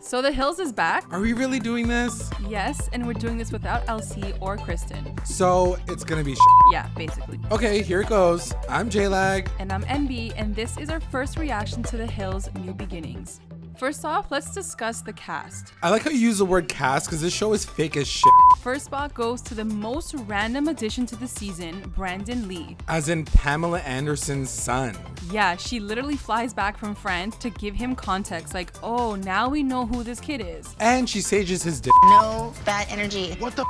So The Hills is back. Are we really doing this? Yes, and we're doing this without Elsie or Kristen. So it's gonna be Yeah, basically. Okay, here it goes. I'm JLAG. And I'm NB, and this is our first reaction to The Hills' New Beginnings. First off, let's discuss the cast. I like how you use the word cast because this show is fake as shit. First spot goes to the most random addition to the season, Brandon Lee. As in Pamela Anderson's son. Yeah, she literally flies back from France to give him context, like, oh, now we know who this kid is. And she sages his dick. No bad energy. What the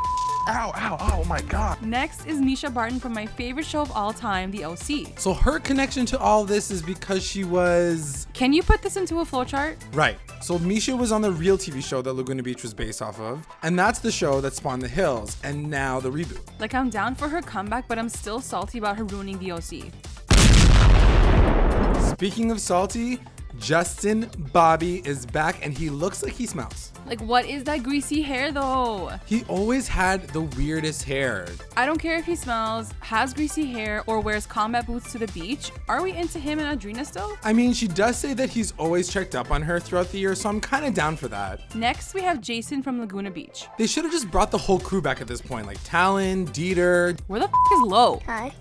Ow, ow, oh my God. Next is Misha Barton from my favorite show of all time, The OC. So her connection to all this is because she was... Can you put this into a flowchart? Right. So Misha was on the real TV show that Laguna Beach was based off of. And that's the show that spawned The Hills. And now the reboot. Like, I'm down for her comeback, but I'm still salty about her ruining The OC. Speaking of salty, Justin Bobby is back and he looks like he smells. Like, what is that greasy hair though? He always had the weirdest hair. I don't care if he smells, has greasy hair, or wears combat boots to the beach. Are we into him and Audrina still? I mean, she does say that he's always checked up on her throughout the year, so I'm kind of down for that. Next, we have Jason from Laguna Beach. They should have just brought the whole crew back at this point, like Talon, Dieter. Where the is Lo? Hi.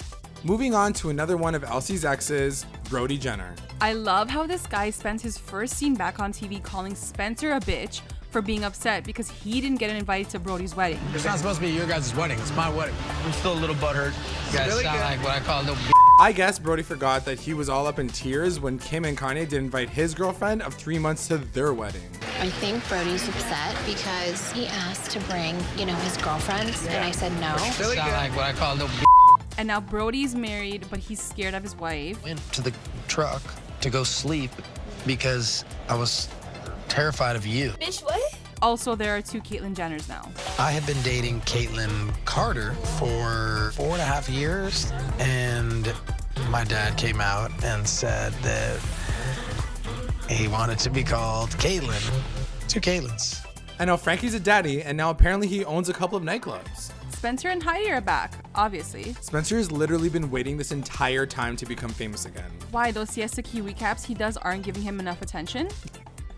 Moving on to another one of Elsie's exes, Brody Jenner. I love how this guy spends his first scene back on TV calling Spencer a bitch for being upset because he didn't get invited to Brody's wedding. It's not supposed to be your guys' wedding. It's my wedding. I'm still a little butthurt. You guys Really sound good. like what I call a little I guess Brody forgot that he was all up in tears when Kim and Kanye did invite his girlfriend of 3 months to their wedding. I think Brody's upset because he asked to bring, his girlfriends, and I said no. Really sound good. like what I call a little And now Brody's married, but he's scared of his wife. Went to the truck to go sleep because I was terrified of you. Bitch, what? Also, there are 2 Caitlyn Jenners now. I had been dating Caitlyn Carter for 4.5 years, and my dad came out and said that he wanted to be called Caitlyn. 2 Caitlyns. I know Frankie's a daddy, and now apparently he owns a couple of nightclubs. Spencer and Heidi are back, obviously. Spencer has literally been waiting this entire time to become famous again. Why, those Siesta Key recaps he does aren't giving him enough attention?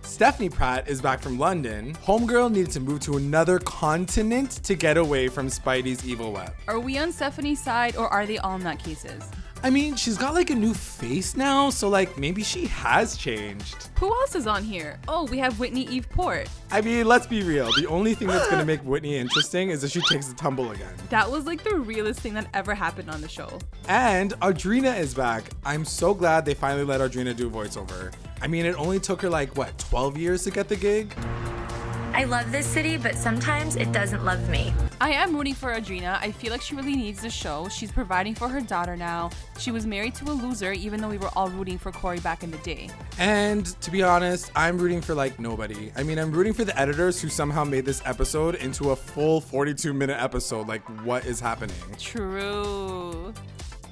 Stephanie Pratt is back from London. Homegirl needed to move to another continent to get away from Spidey's evil web. Are we on Stephanie's side, or are they all nutcases? I mean, she's got like a new face now, so like maybe she has changed. Who else is on here? Oh, we have Whitney Eve Port. I mean, let's be real. The only thing that's gonna make Whitney interesting is if she takes a tumble again. That was like the realest thing that ever happened on the show. And Audrina is back. I'm so glad they finally let Audrina do voiceover. I mean, it only took her like, what, 12 years to get the gig? I love this city, but sometimes it doesn't love me. I am rooting for Audrina. I feel like she really needs the show. She's providing for her daughter now. She was married to a loser, even though we were all rooting for Corey back in the day. And to be honest, I'm rooting for like nobody. I mean, I'm rooting for the editors who somehow made this episode into a full 42-minute episode. Like, what is happening? True.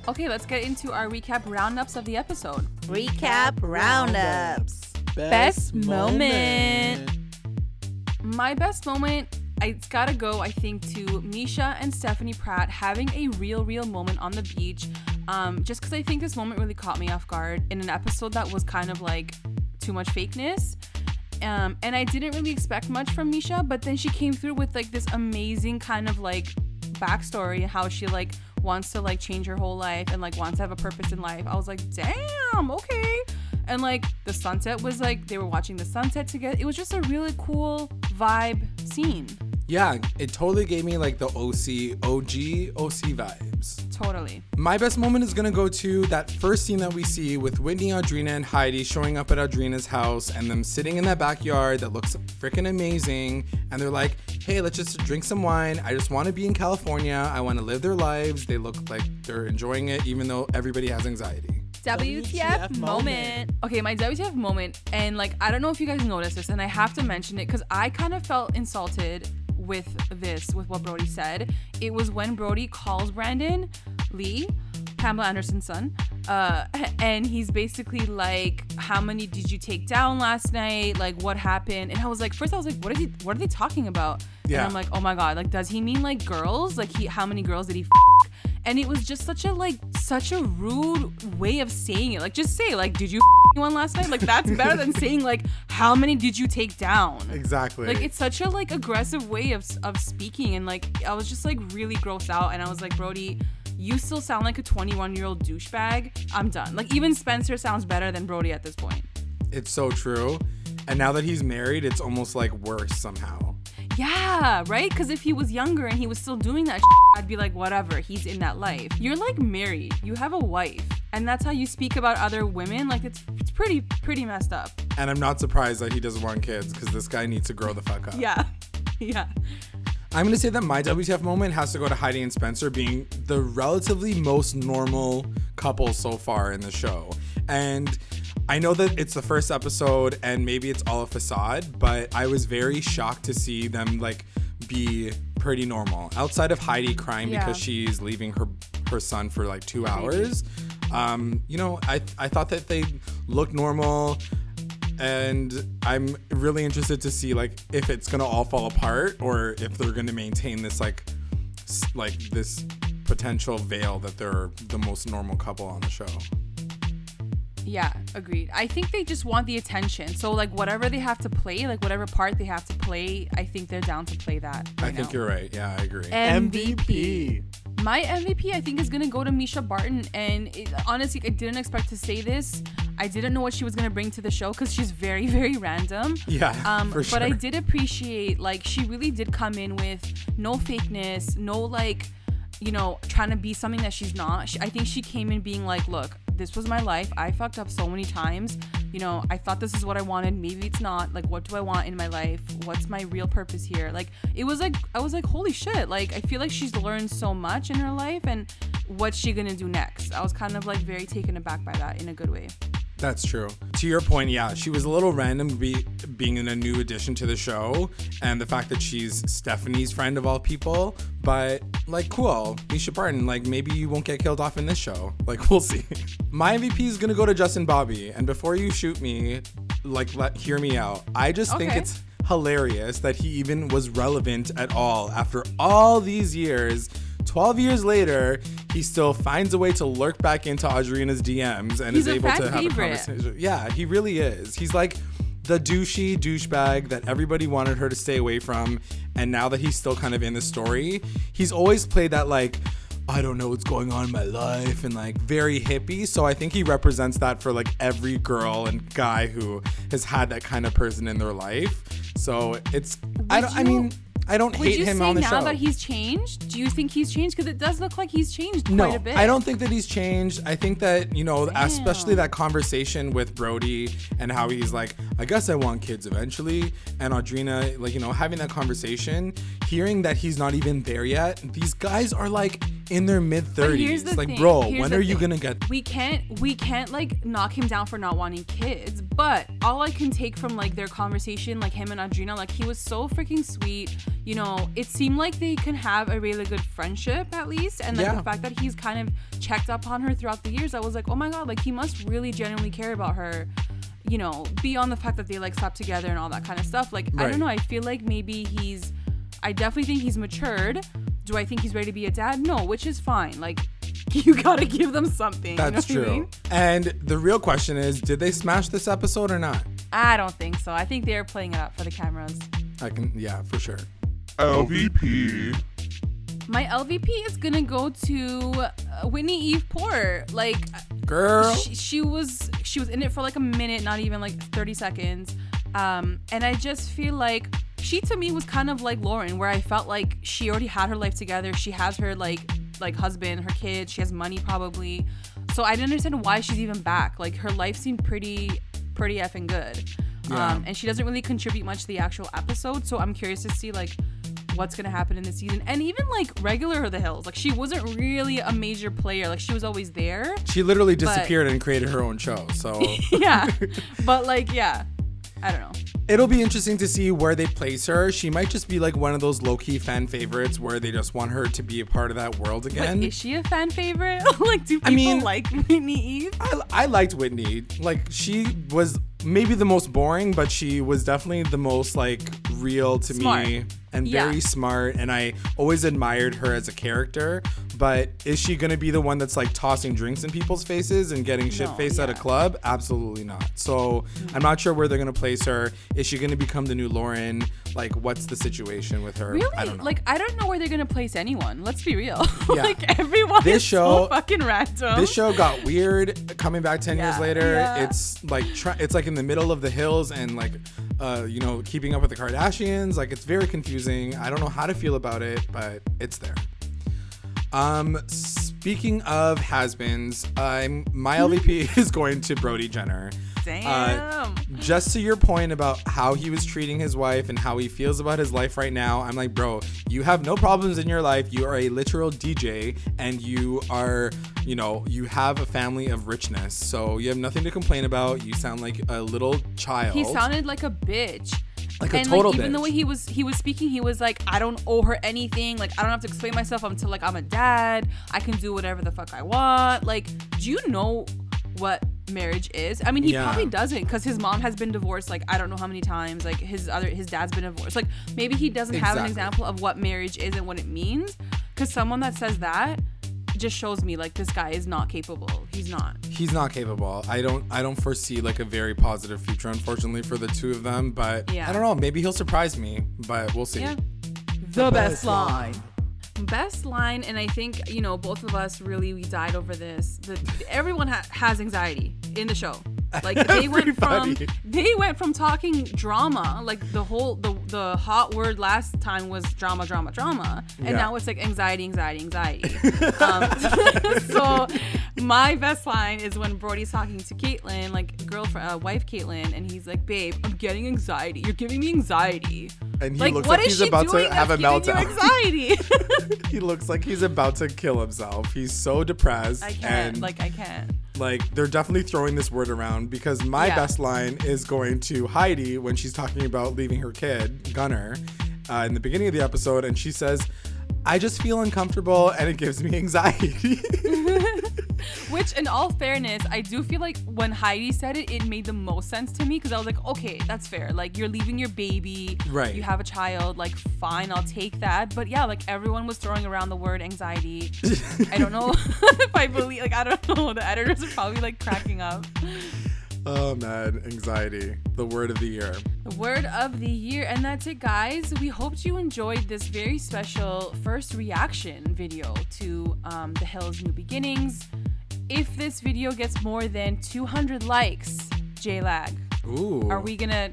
Okay, let's get into our recap roundups of the episode. Recap roundups. Best moment. My best moment, it's gotta go, I think, to Misha and Stephanie Pratt having a real moment on the beach. Just because I think this moment really caught me off guard in an episode that was kind of like too much fakeness. And I didn't really expect much from Misha, but then she came through with like this amazing kind of like backstory and how she like wants to like change her whole life and like wants to have a purpose in life. I was like, damn, okay. And like the sunset was like, they were watching the sunset together. It was just a really cool vibe scene. Yeah, it totally gave me like the OG vibes. Totally. My best moment is gonna go to that first scene that we see with Whitney, Audrina, and Heidi showing up at Audrina's house and them sitting in that backyard that looks freaking amazing. And they're like, hey, let's just drink some wine. I just wanna be in California. I wanna live their lives. They look like they're enjoying it, even though everybody has anxiety. WTF moment. Okay, my WTF moment, and like, I don't know if you guys noticed this, and I have to mention it because I kind of felt insulted with what Brody said. It was when Brody calls Brandon Lee, Pamela Anderson's son, and he's basically like, how many did you take down last night? Like, what happened? And I was like, first I was like, what are they talking about? Yeah. And I'm like, oh my God, like, does he mean like girls? Like, how many girls did he And it was just such a rude way of saying it. Like, just say, like, did you anyone last night? Like, that's better than saying, like, how many did you take down? Exactly. Like, it's such a, like, aggressive way of speaking. And, like, I was just, like, really grossed out. And I was like, Brody, you still sound like a 21-year-old douchebag. I'm done. Like, even Spencer sounds better than Brody at this point. It's so true. And now that he's married, it's almost like worse somehow. Yeah, right? Because if he was younger and he was still doing that I'd be like, whatever, he's in that life. You're like married. You have a wife. And that's how you speak about other women. Like, it's pretty messed up. And I'm not surprised that he doesn't want kids because this guy needs to grow the fuck up. Yeah. Yeah. I'm going to say that my WTF moment has to go to Heidi and Spencer being the relatively most normal couple so far in the show. And I know that it's the first episode and maybe it's all a facade, but I was very shocked to see them like be pretty normal. Outside of Heidi crying because she's leaving her son for like 2 hours, you know, I thought that they looked normal. And I'm really interested to see like if it's gonna all fall apart or if they're gonna maintain this like this potential veil that they're the most normal couple on the show. Yeah, agreed. I think they just want the attention. So like whatever they have to play, like whatever part they have to play, I think they're down to play that. I think you're right. Yeah, I agree. MVP. My MVP, I think, is going to go to Misha Barton. And honestly, I didn't expect to say this. I didn't know what she was going to bring to the show because she's very, very random. Yeah, for sure. But I did appreciate, like, she really did come in with no fakeness, no, like, you know, trying to be something that she's not. I think she came in being like, look, this was my life. I fucked up so many times. You know, I thought this is what I wanted. Maybe it's not. Like, what do I want in my life? What's my real purpose here? Like, it was like, I was like, holy shit. Like, I feel like she's learned so much in her life. And what's she going to do next? I was kind of like very taken aback by that in a good way. That's true. To your point, yeah, she was a little random being in a new addition to the show, and the fact that she's Stephanie's friend of all people, but like, cool, Misha Barton, like maybe you won't get killed off in this show. Like, we'll see. My MVP is gonna go to Justin Bobby, and before you shoot me, like, hear me out. I just think it's hilarious that he even was relevant at all after all these years. 12 years later, he still finds a way to lurk back into Audrina's DMs and is able to have a conversation. Yeah, he really is. He's like the douchebag that everybody wanted her to stay away from. And now that he's still kind of in the story, he's always played that like, I don't know what's going on in my life, and like very hippie. So I think he represents that for like every girl and guy who has had that kind of person in their life. So it's, I don't hate him on the show. Would you say now that he's changed? Do you think he's changed? Because it does look like he's changed quite a bit. No, I don't think that he's changed. I think that, you know, especially that conversation with Brody and how he's like, I guess I want kids eventually. And Audrina, like, you know, having that conversation, hearing that he's not even there yet. These guys are like in their mid-30s. Like, bro, when are you going to get... We can't like knock him down for not wanting kids. But all I can take from like their conversation, like him and Audrina, like he was so freaking sweet. You know, it seemed like they can have a really good friendship at least. And like the fact that he's kind of checked up on her throughout the years, I was like, oh my God, like he must really genuinely care about her, you know, beyond the fact that they like slept together and all that kind of stuff. Like, I don't know. I feel like maybe I definitely think he's matured. Do I think he's ready to be a dad? No, which is fine. Like, you gotta give them something. That's you know true. I mean? And the real question is, did they smash this episode or not? I don't think so. I think they're playing it up for the cameras. Yeah, for sure. LVP. My LVP is gonna go to Whitney Eve Poore. Like, girl, she was in it for like a minute, not even like 30 seconds. And I just feel like she to me was kind of like Lauren, where I felt like she already had her life together. She has her like husband, her kids. She has money probably. So I didn't understand why she's even back. Like her life seemed pretty effing good. Yeah. And she doesn't really contribute much to the actual episode. So I'm curious to see like what's gonna happen in this season. And even like regular The Hills, like she wasn't really a major player. Like she was always there. She literally disappeared and created her own show. So yeah, but like I don't know. It'll be interesting to see where they place her. She might just be like one of those low-key fan favorites where they just want her to be a part of that world again. But is she a fan favorite? Like, do people like Whitney Eve? I liked Whitney. Like, she was maybe the most boring, but she was definitely the most like real to me and very smart. And I always admired her as a character. But is she going to be the one that's like tossing drinks in people's faces and getting shit-faced at a club? Absolutely not. So I'm not sure where they're going to place her. Is she going to become the new Lauren? Like, what's the situation with her? Really? I don't know. Like, I don't know where they're going to place anyone. Let's be real. Yeah. Like, everyone is so fucking random. This show got weird coming back 10 years later. Yeah. It's like it's like in the middle of the hills and like, you know, keeping up with the Kardashians. Like, it's very confusing. I don't know how to feel about it, but it's there. Speaking of has-beens, my LVP is going to Brody Jenner. Damn. Just to your point about how he was treating his wife and how he feels about his life right now, I'm like, bro, you have no problems in your life. You are a literal DJ and you are, you know, you have a family of richness. So you have nothing to complain about. You sound like a little child. He sounded like a bitch. Like a total even bitch. the way he was speaking, he was like, I don't owe her anything. Like, I don't have to explain myself until like I'm a dad. I can do whatever the fuck I want. Like, do you know what marriage is? I mean, he probably doesn't, because his mom has been divorced like I don't know how many times. Like his dad's been divorced. Like maybe he doesn't have an example of what marriage is and what it means. Because someone that says that just shows me like this guy is not capable. He's not capable. I don't foresee like a very positive future, unfortunately, for the two of them. But I don't know, maybe he'll surprise me, but we'll see. The best line. Best line, and I think, you know, both of us really, we died over this. Everyone has anxiety in the show. Like they went from talking drama, like the hot word last time was drama, and now it's like anxiety. So my best line is when Brody's talking to Caitlyn, like girlfriend, wife Caitlyn, and he's like, "Babe, I'm getting anxiety. You're giving me anxiety." And he like, looks what like is he's she about doing to have a that's giving meltdown. you anxiety. He looks like he's about to kill himself. He's so depressed. I can't. Like, they're definitely throwing this word around, because my best line is going to Heidi when she's talking about leaving her kid, Gunner, in the beginning of the episode. And she says, I just feel uncomfortable and it gives me anxiety. Which, in all fairness, I do feel like when Heidi said it, it made the most sense to me, because I was like, okay, that's fair. Like, you're leaving your baby. Right. You have a child. Like, fine, I'll take that. But yeah, like, everyone was throwing around the word anxiety. I don't know if I believe, like, I don't know. The editors are probably, like, cracking up. Oh, man. Anxiety. The word of the year. The word of the year. And that's it, guys. We hoped you enjoyed this very special first reaction video to The Hills New Beginnings. If this video gets more than 200 likes, JLAG, are we gonna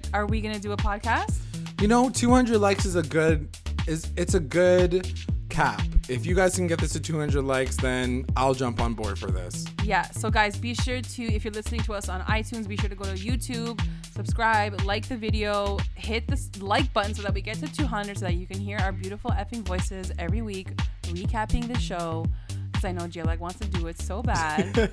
do a podcast? You know, 200 likes is a good cap. If you guys can get this to 200 likes, then I'll jump on board for this. Yeah, so guys, be sure to, if you're listening to us on iTunes, be sure to go to YouTube, subscribe, like the video, hit the like button so that we get to 200 so that you can hear our beautiful effing voices every week recapping the show. Because I know JLAG wants to do it so bad.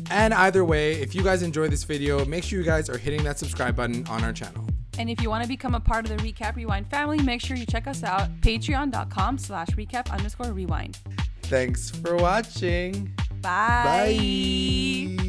And either way, if you guys enjoy this video, make sure you guys are hitting that subscribe button on our channel. And if you want to become a part of the Recap Rewind family, make sure you check us out, patreon.com/recap_rewind. Thanks for watching. Bye. Bye.